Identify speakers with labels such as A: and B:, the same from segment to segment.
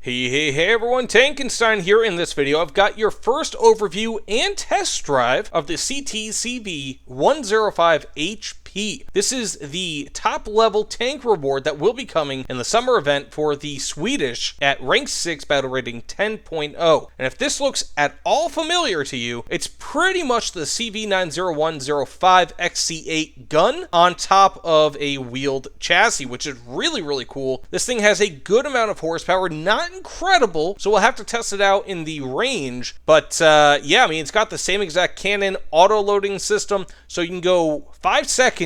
A: Hey everyone, Tankenstein here. In this video, I've got your first overview and test drive of the CTCV 105HP. This is the top level tank reward that will be coming in the summer event for the Swedish at rank 6 battle rating 10.0. And if this looks at all familiar to you, it's pretty much the CV90105 XC8 gun on top of a wheeled chassis, which is really cool. This thing has a good amount of horsepower, not incredible, so we'll have to test it out in the range. But yeah, I mean, it's got the same exact cannon auto-loading system, so you can go 5 seconds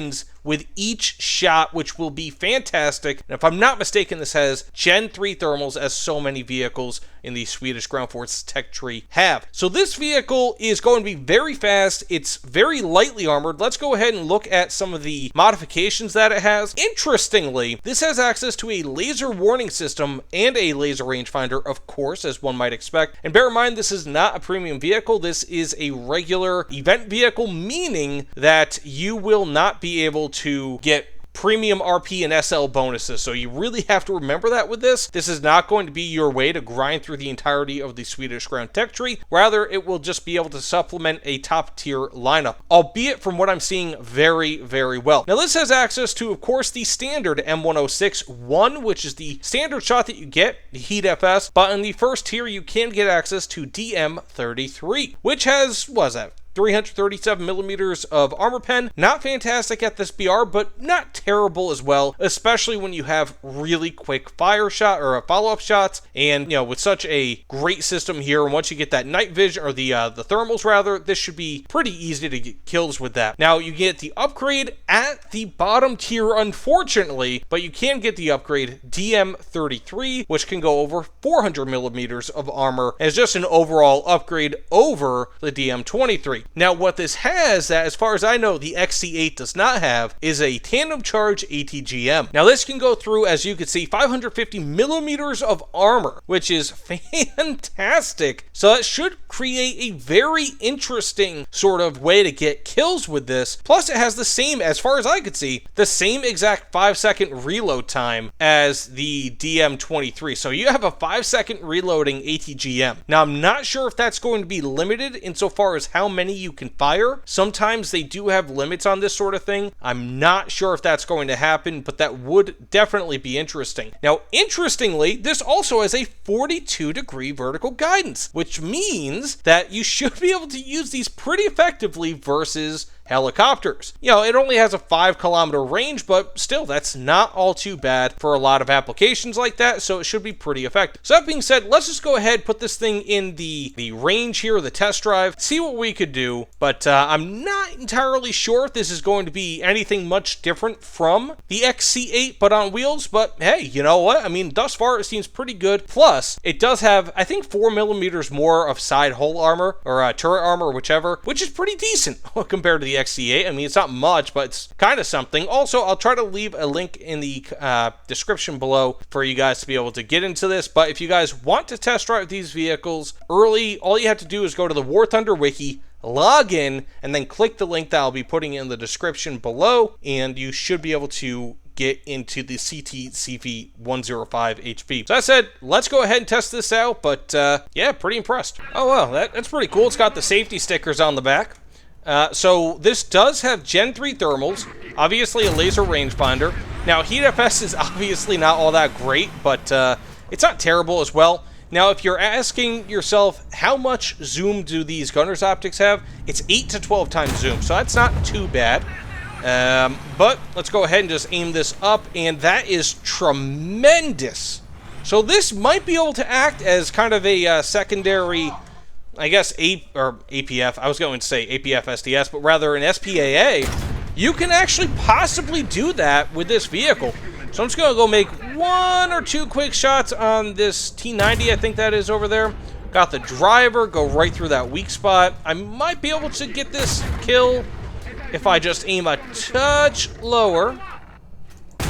A: with each shot, which will be fantastic. And if I'm not mistaken, this has Gen 3 thermals, as so many vehicles in the Swedish Ground Forces tech tree have. So this vehicle is going to be very fast. It's very lightly armored. Let's go ahead and look at some of the modifications that it has. Interestingly, this has access to a laser warning system and a laser rangefinder, of course, as one might expect. And bear in mind, this is not a premium vehicle. This is a regular event vehicle, meaning that you will not be able to get premium RP and SL bonuses, so you really have to remember that with this. This is not going to be your way to grind through the entirety of the Swedish Ground Tech tree. Rather, it will just be able to supplement a top tier lineup, albeit from what I'm seeing very well. Now this has access to, of course, the standard M106-1, which is the standard shot that you get, the Heat FS, but in the first tier you can get access to DM33, which has, what is that, 337 millimeters of armor pen. Not fantastic at this BR, but not terrible as well, especially when you have really quick fire shot or follow-up shots. And, you know, with such a great system here, and once you get that night vision, or the thermals rather, this should be pretty easy to get kills with that. Now, you get the upgrade at the bottom tier, unfortunately, but you can get the upgrade DM33, which can go over 400 millimeters of armor as just an overall upgrade over the DM23. Now, what this has, that as far as I know, the XC8 does not have, is a tandem charge ATGM. Now, this can go through, as you can see, 550 millimeters of armor, which is fantastic. So that should create a very interesting sort of way to get kills with this. Plus, it has the same, as far as I could see, the same exact 5-second reload time as the DM23. So you have a 5-second reloading ATGM. Now, I'm not sure if that's going to be limited insofar as how many you can fire. Sometimes they do have limits on this sort of thing. I'm not sure if that's going to happen, but that would definitely be interesting. Now, interestingly, this also has a 42-degree vertical guidance, which means that you should be able to use these pretty effectively versus helicopters. You know, it only has a 5-kilometer range, but still, that's not all too bad for a lot of applications like that, so it should be pretty effective. So that being said, let's just go ahead, put this thing in the range here, the test drive, see what we could do, but I'm not entirely sure if this is going to be anything much different from the XC8, but on wheels. But hey, you know what? I mean, thus far, it seems pretty good. Plus, it does have, I think, 4 millimeters more of side hull armor, or turret armor, or whichever, which is pretty decent compared to the XC8. I mean, it's not much, but it's kind of something. Also, I'll try to leave a link in the description below for you guys to be able to get into this. But if you guys want to test drive these vehicles early, all you have to do is go to the War Thunder wiki, log in, and then click the link that I'll be putting in the description below, and you should be able to get into the CTCV 105HP. So that said, let's go ahead and test this out, but yeah, pretty impressed. Oh well, that's pretty cool. It's got the safety stickers on the back. So this does have Gen 3 thermals, obviously a laser rangefinder. Now, Heat FS is obviously not all that great, but it's not terrible as well. Now, if you're asking yourself, how much zoom do these gunner's optics have? It's 8 to 12 times zoom, so that's not too bad. But let's go ahead and just aim this up, and that is tremendous. So this might be able to act as kind of a secondary, I guess, APF. I was going to say APF SDS, but rather an SPAA. You can actually possibly do that with this vehicle. So I'm just going to go make 1 or 2 quick shots on this T90, I think that is over there. Got the driver, go right through that weak spot. I might be able to get this kill if I just aim a touch lower.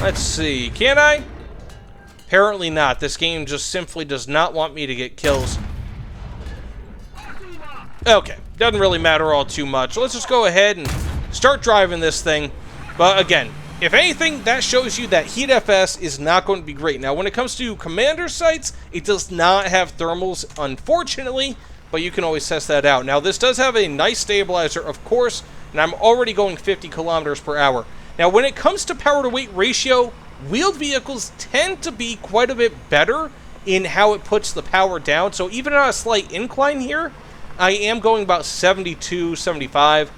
A: Let's see, can I? Apparently not. This game just simply does not want me to get kills. Okay, doesn't really matter all too much. Let's just go ahead and start driving this thing. But again, if anything, that shows you that Heat FS is not going to be great. Now, when it comes to commander sights, it does not have thermals, unfortunately, but you can always test that out. Now, this does have a nice stabilizer, of course, and I'm already going 50 kilometers per hour. Now, when it comes to power-to-weight ratio, wheeled vehicles tend to be quite a bit better in how it puts the power down. So even on a slight incline here, I am going about 72, 75.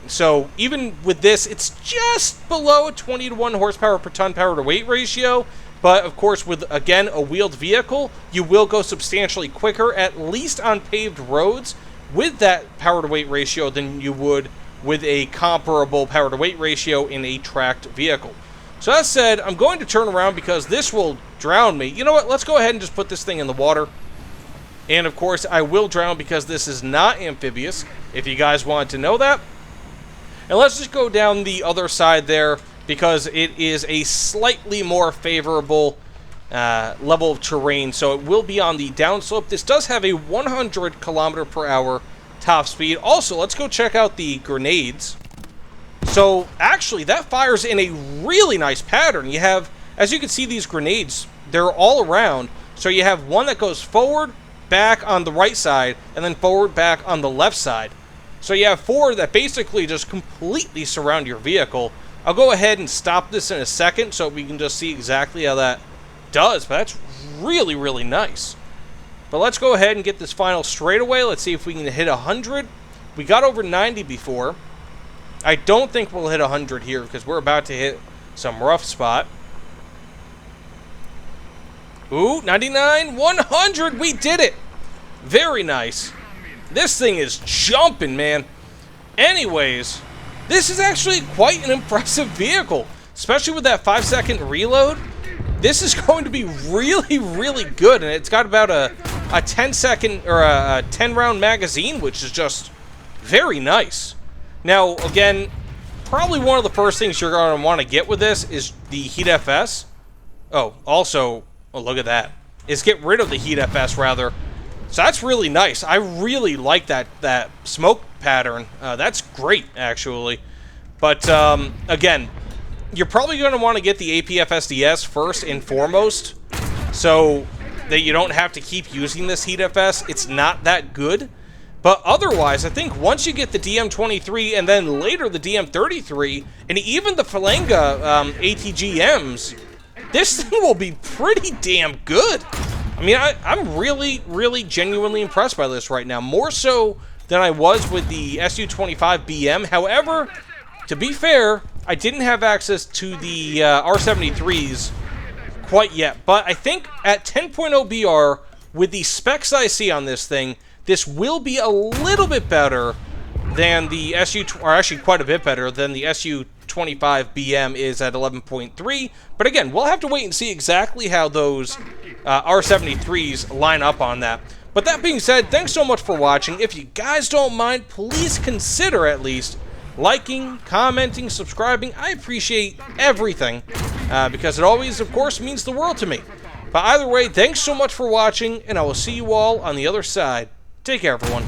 A: So even with this, it's just below a 20 to 1 horsepower per ton power-to-weight ratio. But, of course, with, again, a wheeled vehicle, you will go substantially quicker, at least on paved roads, with that power-to-weight ratio than you would with a comparable power-to-weight ratio in a tracked vehicle. So that said, I'm going to turn around because this will drown me. You know what? Let's go ahead and just put this thing in the water. And, of course, I will drown because this is not amphibious, if you guys wanted to know that. And let's just go down the other side there, because it is a slightly more favorable level of terrain, so it will be on the downslope. This does have a 100 kilometer per hour top speed. Also, let's go check out the grenades. So, actually, that fires in a really nice pattern. You have, as you can see, these grenades, they're all around. So you have one that goes forward, back on the right side, and then forward, back on the left side. So you have 4 that basically just completely surround your vehicle. I'll go ahead and stop this in a second so we can just see exactly how that does. But that's really, really nice. But let's go ahead and get this final straightaway. Let's see if we can hit 100. We got over 90 before. I don't think we'll hit 100 here because we're about to hit some rough spot. Ooh, 99, 100. We did it. Very nice. This thing is jumping, man. Anyways, this is actually quite an impressive vehicle, especially with that 5-second reload. This is going to be really, really good, and it's got about a 10-second or a 10-round magazine, which is just very nice. Now, again, probably one of the first things you're going to want to get with this is the Heat FS. Oh, also, oh, look at that. Is get rid of the Heat FS, rather. So that's really nice. I really like that smoke pattern. That's great, actually. But, again, you're probably going to want to get the APF SDS first and foremost, so that you don't have to keep using this Heat FS. It's not that good. But otherwise, I think once you get the DM23 and then later the DM33, and even the Falanga ATGMs, this thing will be pretty damn good. I mean, I'm really, really genuinely impressed by this right now. More so than I was with the SU-25 BM. However, to be fair, I didn't have access to the R73s quite yet. But I think at 10.0 BR, with the specs I see on this thing, this will be a little bit better than the or actually quite a bit better than the SU-25 BM is at 11.3. But again, we'll have to wait and see exactly how those R73s line up on that. But that being said, thanks so much for watching. If you guys don't mind, please consider at least liking, commenting, subscribing. I appreciate everything because it always, of course, means the world to me. But either way, thanks so much for watching, and I will see you all on the other side. Take care, everyone.